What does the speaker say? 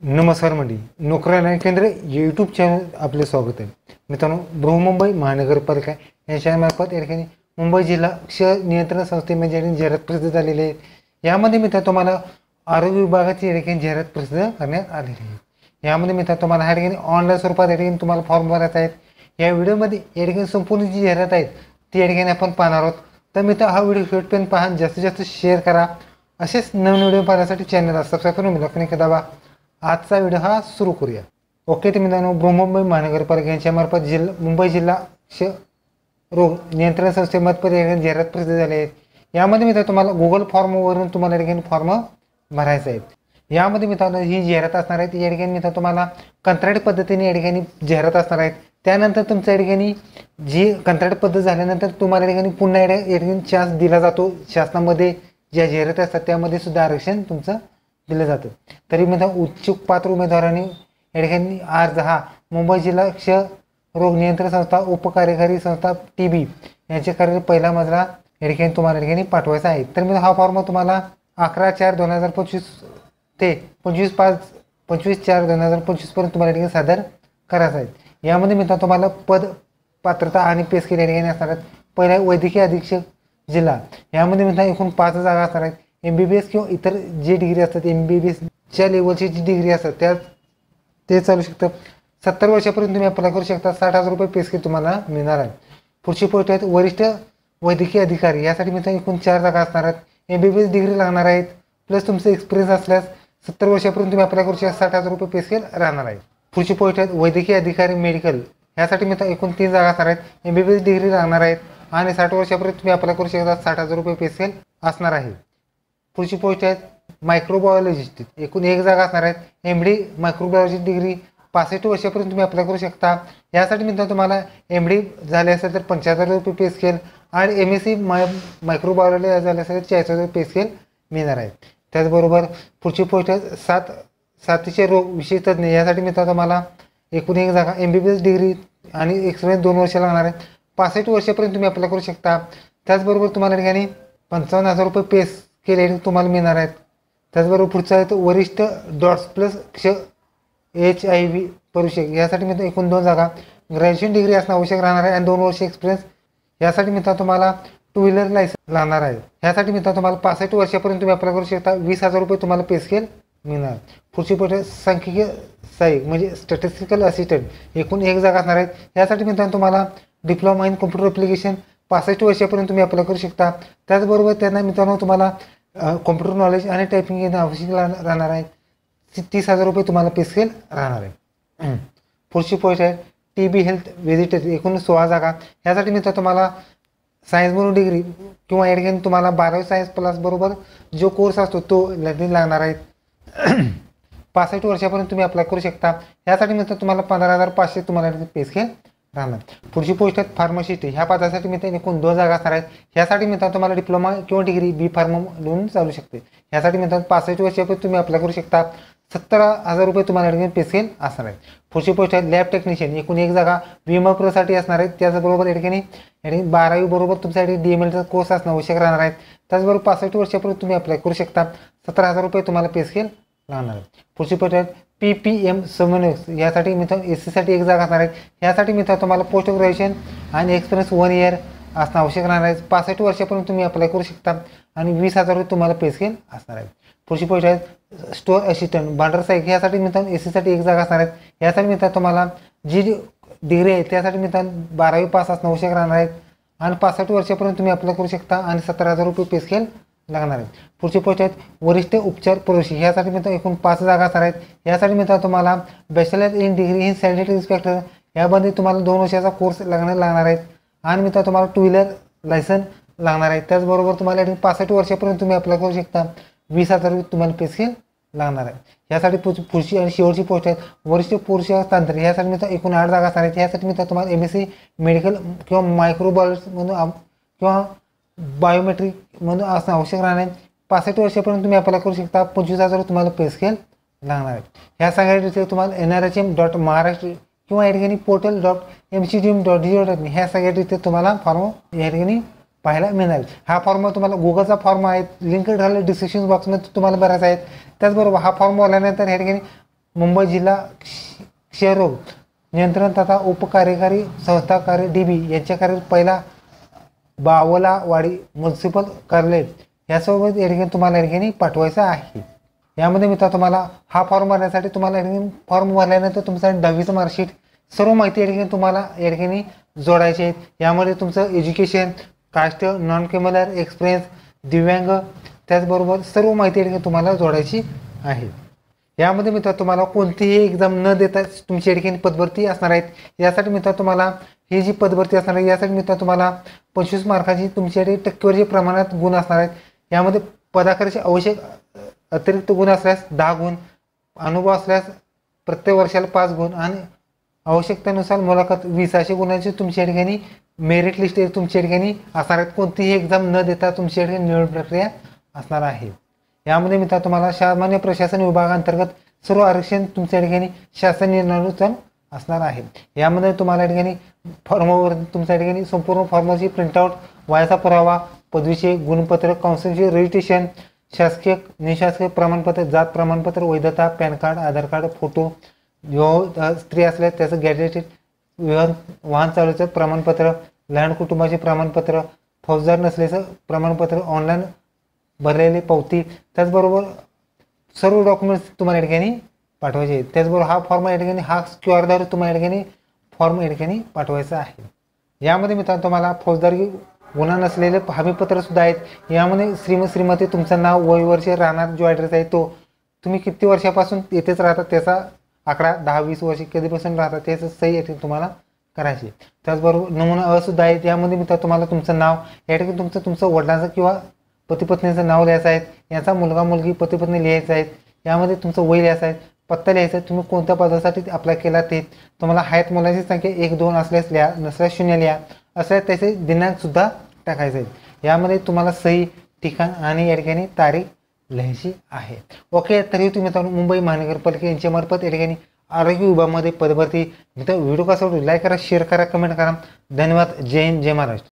नमस्कार मंडळी, नोकऱ्या केंद्र यूट्यूब चॅनल आपले स्वागत आहे. मित्रांनो, बृहन्मुंबई महानगरपालिका यांच्यामार्फत या ठिकाणी मुंबई जिल्हा क्षय नियंत्रण संस्थेमध्ये जाहिरात प्रसिद्ध झालेली आहे. यामध्ये मित्रांनो तुम्हाला आरोग्य विभागाची या ठिकाणी जाहिरात प्रसिद्ध करण्यात आलेली आहे. यामध्ये मित्रांनो तुम्हाला या ठिकाणी ऑनलाईन स्वरूपात या ठिकाणी तुम्हाला फॉर्म भरायचा आहे. या व्हिडिओमध्ये या ठिकाणी संपूर्ण जी जाहिरात आहेत ती या ठिकाणी आपण पाहणार आहोत. तर मित्रांनो, हा व्हिडिओ शेवटपर्यंत पहा, जास्तीत जास्त शेअर करा. असेच नवीन व्हिडिओ पाहण्यासाठी चॅनलला सबस्क्राईब करून बेल दाबा. आजचा व्हिडिओ हा सुरू करूया. ओके, तर मित्रांनो, बृहन्मुंबई महानगरपालिका यांच्यामार्फत मुंबई जिल्हा क्ष रोग नियंत्रण संस्थेमार्फत जाहिरात प्रसिद्ध झाली आहे. यामध्ये मित्रांनो तुम्हाला गुगल फॉर्मवरून तुम्हाला या ठिकाणी फॉर्म भरायचा आहे. यामध्ये मित्रांनो ही जाहिरात असणार आहे. या ठिकाणी मित्रांनो तुम्हाला कंत्राटी पद्धतीने या ठिकाणी जाहिरात असणार आहेत. त्यानंतर तुमच्या या ठिकाणी जी कंत्राटी पद्धत झाल्यानंतर तुम्हाला या ठिकाणी पुन्हा या ठिकाणी चान्स दिला जातो. शासनामध्ये ज्या जाहिराती असतात त्यामध्ये सुद्धा आरक्षण तुमचं दिलं जातं. तरी मित्रांनो, उत्सुक पात्र उमेदवारांनी या ठिकाणी अर्ज हा मुंबई जिल्हा क्षय रोग नियंत्रण संस्था उपकार्यकारी संस्था TB यांचे कार्य पहिला मजला या ठिकाणी तुम्हाला या ठिकाणी पाठवायचा आहे. तर मित्रांनो, हा फॉर्म तुम्हाला 11/4/2025 ते 25/4/2025 पर्यंत तुम्हाला या ठिकाणी सादर करायचा आहे. यामध्ये मित्रांनो तुम्हाला पद पात्रता आणि पे स्केल या ठिकाणी असणार आहेत. पहिला वैद्यकीय अधीक्षक जिल्हा, यामध्ये मित्रांनो एकूण 5 जागा असणार आहेत. MBBS किंवा इतर जी डिग्री असतात, MBBSच्या लेवलची जी डिग्री असतात ते चालू शकतं. 70 वर्षापर्यंत तुम्ही अप्लाय करू शकता. 60,000 रुपये पे स्केल तुम्हाला मिळणार आहे. पुढची पोस्ट आहेत वरिष्ठ वैद्यकीय अधिकारी, यासाठी मित्रांनो एकूण 4 जागा असणार आहेत. MBBS डिग्री लागणार आहेत, प्लस तुमचं एक्सपिरियन्स असल्यास 70 वर्षापर्यंत तुम्ही अप्लाय करू शकता. 60,000 रुपये पे स्केल राहणार आहे. पुढची पोस्ट आहेत वैद्यकीय अधिकारी मेडिकल, यासाठी मित्रांनो एकूण 3 जागा असणार आहेत. MBBS डिग्री लागणार आहेत आणि 60 वर्षापर्यंत तुम्ही अप्लाय करू शकता. 60,000 रुपये पे स्केल असणार आहे. पुढची पोस्ट आहेत मायक्रोबायोलॉजिस्ट, एकूण 1 जागा असणार आहेत. MD मायक्रोबायोलॉजी डिग्री 65 वर्षापर्यंत तुम्ही अप्लाय करू शकता. यासाठी मित्रांनो तुम्हाला MD झाले असेल तर 75,000 रुपये पे स्केल आणि MSc मायक्रोबायोलॉजी झाले असेल तर 40,000 रुपये पे स्केल मिळणार आहे. त्याचबरोबर पुढची पोस्ट आहे साथीचे रोग विशेष तज्ज्ञ, यासाठी मित्रांनो तुम्हाला एकूण 1 जागा. MBBS डिग्री आणि एक्सपिरियन्स 2 वर्ष लागणार आहेत. 65 वर्षापर्यंत तुम्ही अप्लाय करू शकता. त्याचबरोबर तुम्हाला ठिकाणी 55,000 रुपये पे स्केल तुम्हाला मिळणार आहेत. त्याचबरोबर पुढचं आहे तो वरिष्ठ डॉट्स प्लस क्ष HIV परीक्षक, यासाठी मित्रांनो एकूण 2 जागा. ग्रॅज्युएशन डिग्री असणं आवश्यक राहणार आहे आणि 2 वर्ष एक्सपिरियन्स. यासाठी मित्रांनो तुम्हाला 2 व्हीलर लायसन्स लागणार आहे. यासाठी मित्रांनो तुम्हाला 65 वर्षापर्यंत तुम्ही अप्लाय करू शकता. 20,000 रुपये तुम्हाला पे स्केल मिळणार. पुढची पोस्ट सांख्यिकीय सहाय्यक म्हणजे स्टॅटिस्टिकल असिस्टंट, एकूण 1 जागा असणार आहेत. यासाठी मित्रांनो तुम्हाला डिप्लोमा इन कम्प्युटर ॲप्लिकेशन 65 वर्षापर्यंत तुम्ही अप्लाय करू शकता. त्याचबरोबर त्यांना मित्रांनो तुम्हाला कॉम्प्युटर नॉलेज आणि टायपिंग येणं आवश्यक राहणार आहे. 30,000 रुपये तुम्हाला पे स्केल राहणार आहे. पुढची पोस्ट आहे TB हेल्थ व्हिजिटर, एकूण 16 जागा. यासाठी मित्रांनो तुम्हाला सायन्स म्हणून डिग्री किंवा या ठिकाणी तुम्हाला 12वी सायन्स प्लस बरोबर जो कोर्स असतो तो लागणार आहेत. 65 वर्षापर्यंत तुम्ही अप्लाय करू शकता. यासाठी मित्रांनो तुम्हाला 15,500 तुम्हाला पे स्केल राहणार. पुढची पोस्ट आहेत फार्मासिस्ट, ह्या पदासाठी मित्रांनो एकूण 2 जागा असणार आहेत. यासाठी मित्रांनो तुम्हाला डिप्लोमा किंवा डिग्री B फार्म लोन चालू शकते. यासाठी मित्रांनो 65 वर्षापर्यंत तुम्ही अप्लाय करू शकता. 70,000 रुपये तुम्हाला ठिकाणी पे स्केल असणार आहे. पुढची पोस्ट आहे लॅब टेक्निशियन, एकूण 1 जागा विमा प्रसाठी असणार आहेत. त्याचबरोबर या ठिकाणी 12वी बरोबर तुमच्यासाठी DMLचा कोर्स असणं आवश्यक राहणार आहे. त्याचबरोबर 65 वर्षापर्यंत तुम्ही अप्लाय करू शकता. 17,000 रुपये तुम्हाला पे स्केल लागणार आहे. पुढची पोस्ट आहे PPM समन्वयक, यासाठी मित्रांनो SC साठी 1 जागा असणार आहे. यासाठी मित्रांनो तुम्हाला पोस्ट ग्रॅज्युएशन आणि एक्सपिरियन्स 1 इयर असणं आवश्यक राहणार आहे. 65 वर्षापर्यंत तुम्ही अप्लाय करू शकता आणि 20,000 रुपये तुम्हाला पे स्केल असणार आहे. पुढची पोस्ट आहे स्टोअर असिस्टंट भांडार सहाय्यक, यासाठी मित्रांनो SC साठी 1 जागा असणार आहेत. यासाठी मित्रांनो तुम्हाला जी डिग्री आहे त्यासाठी मित्रांनो 12वी पास असणं आवश्यक राहणार आहेत आणि 65 वर्षापर्यंत तुम्ही अप्लाय करू शकता आणि 17,000 रुपये पे स्केल लागणार आहे. पुढची पोस्ट आहेत वरिष्ठ उपचार प्रवेशिक, यासाठी मित्रांनो एकूण 5 जागा असणार आहेत. यासाठी मित्रांनो तुम्हाला bachelor in degree in sanitary inspector, यामध्ये तुम्हाला 2 वर्षाचा कोर्स लागणार आहेत आणि मित्रांनो तुम्हाला 2 व्हीलर लायसन्स लागणार आहे. त्याचबरोबर तुम्हाला 65 वर्षापर्यंत तुम्ही अप्लाय करू शकता. 20,000 रुपये तुम्हाला पे स्केल लागणार आहे. यासाठी पुढची आणि शेवटची पोस्ट आहे वरिष्ठ पुरुष तांत्रिक, यासाठी मित्रांनो एकूण 8 जागा असणार आहेत. यासाठी मित्रांनो तुम्हाला MSc मेडिकल किंवा मायक्रोबायोलॉजी म्हणून किंवा बायोमेट्रिक म्हणून असणं आवश्यक राहणार आहे. 65 वर्षापर्यंत तुम्ही अप्लाय करू शकता. 25,000 तुम्हाला पे स्केल लागणार आहे. ह्या सगळ्या डिटेल तुम्हाला NRHM.महाराष्ट्र किंवा या ठिकाणी portal.mcdm.go.in ह्या सगळ्या डिटेल तुम्हाला फॉर्म या ठिकाणी पाहायला मिळणार. हा फॉर्म तुम्हाला गुगलचा फॉर्म आहे, लिंक राहिलं डिस्क्रिप्शन बॉक्समध्ये तुम्हाला भरायचा आहे. त्याचबरोबर हा फॉर्म भरल्यानंतर या ठिकाणी मुंबई जिल्हा क्षयरोग नियंत्रण तथा उपकार्यकारी संस्था कार्य DB यांच्या कार्य पहिला बावलावाडी म्युन्सिपल कार्यालय यासोबत या ठिकाणी तुम्हाला या ठिकाणी पाठवायचं आहे। यामध्ये मित्र तुम्हाला हा फॉर्म भरण्यासाठी तुम्हाला या ठिकाणी फॉर्म भरल्यानंतर तुमचं 10वीचं मार्कशीट सर्व माहिती या ठिकाणी तुम्हाला या ठिकाणी जोडायची आहे। यामध्ये तुमचं education, caste, non criminal, experience, दिव्यांग, त्याचबरोबर सर्व माहिती या ठिकाणी तुम्हाला जोडायची आहे। यामध्ये मित्र तुम्हाला कोणतीही एक्झाम न देता तुमची या ठिकाणी पदभरती असणार आहेत। यासाठी मित्र तुम्हाला ही जी पदभरती असणार आहे यासाठी मित्र तुम्हाला 25 मार्काची तुमच्या टक्केवारी प्रमाणात गुण असणार आहेत। यामध्ये पदाकरचे आवश्यक अतिरिक्त गुण असल्यास 10 गुण, अनुभव असल्यास प्रत्येक वर्षाला 5 गुण आणि आवश्यकतेनुसार मुलाखत 20 अशा गुणांची तुमच्या ठिकाणी मेरिट लिस्ट तुमच्या ठिकाणी असणार आहेत। कोणतीही एक्झाम न देता तुमच्या ठिकाणी निवड प्रक्रिया असणार आहे। यामध्ये मित्र तुम्हाला सामान्य प्रशासन विभागांतर्गत सर्व आरक्षण तुमच्या ठिकाणी शासन निर्णयानुसार असणार आहे। यामध्ये तुम्हाला या ठिकाणी फॉर्मवर तुमच्या ठिकाणी संपूर्ण फॉर्मची प्रिंटआउट, वयाचा पुरावा, पदवीचे गुणपत्र, काउन्सिलचे रजिस्ट्रेशन, शासकीय निशासकीय प्रमाणपत्र, जात प्रमाणपत्र, वैधता, पॅन कार्ड, आधार कार्ड, फोटो, स्त्री असल्यास त्याचं गॅजेटेड वाहन चालवचं प्रमाणपत्र, लहान कुटुंबाचे प्रमाणपत्र, फौजदार नसल्याचं प्रमाणपत्र, ऑनलाईन भरलेली पावती, त्याचबरोबर सर्व डॉक्युमेंट्स तुम्हाला या ठिकाणी पाठवायचे आहेत। त्याचबरोबर हा फॉर्म या ठिकाणी हा QR तुम्हाला या ठिकाणी फॉर्म या ठिकाणी पाठवायचा आहे। यामध्ये मित्रांनो तुम्हाला फौजदारी गुन्हा नसलेले हमीपत्र सुद्धा आहेत। यामध्ये श्रीमती तुमचं नाव, वय, वर्ष, राहणार जो ॲड्रेस आहे तो, तुम्ही किती वर्षापासून येथेच राहतात त्याचा आकडा, 10-20 वर्ष कधीपासून राहतात त्याचं सही येथे तुम्हाला करायची। त्याचबरोबर नमुना सुद्धा आहेत। यामध्ये मित्र तुम्हाला तुमचं नाव या ठिकाणी तुमचं वडिलांचं किंवा पती पत्नीचं नाव लिहायचं आहे, याचा मुलगा मुलगी पती पत्नी लिहायचं आहे। यामध्ये तुमचं वय लिहायचं आहे, पत्ता लिहायचा आहे, तुम्ही कोणत्या पदासाठी अप्लाय केला ते, तुम्हाला आहेत मुलांची संख्या 1-2 असल्यास लिहा, नसल्यास 0 लिहा, असल्यास त्याचे दिनांक सुद्धा टाकायचे आहेत। यामध्ये तुम्हाला सही, ठिकाण आणि या ठिकाणी तारीख लिहायची आहे। ओके, तरी तुम्ही मित्रांनो मुंबई महानगरपालिका यांच्या मार्फत या ठिकाणी आरोग्य विभागामध्ये पदभरती मित्र व्हिडिओ कसा वाटतो लाईक करा, शेअर करा, कमेंट करा। धन्यवाद। जय हिंद, जय महाराष्ट्र।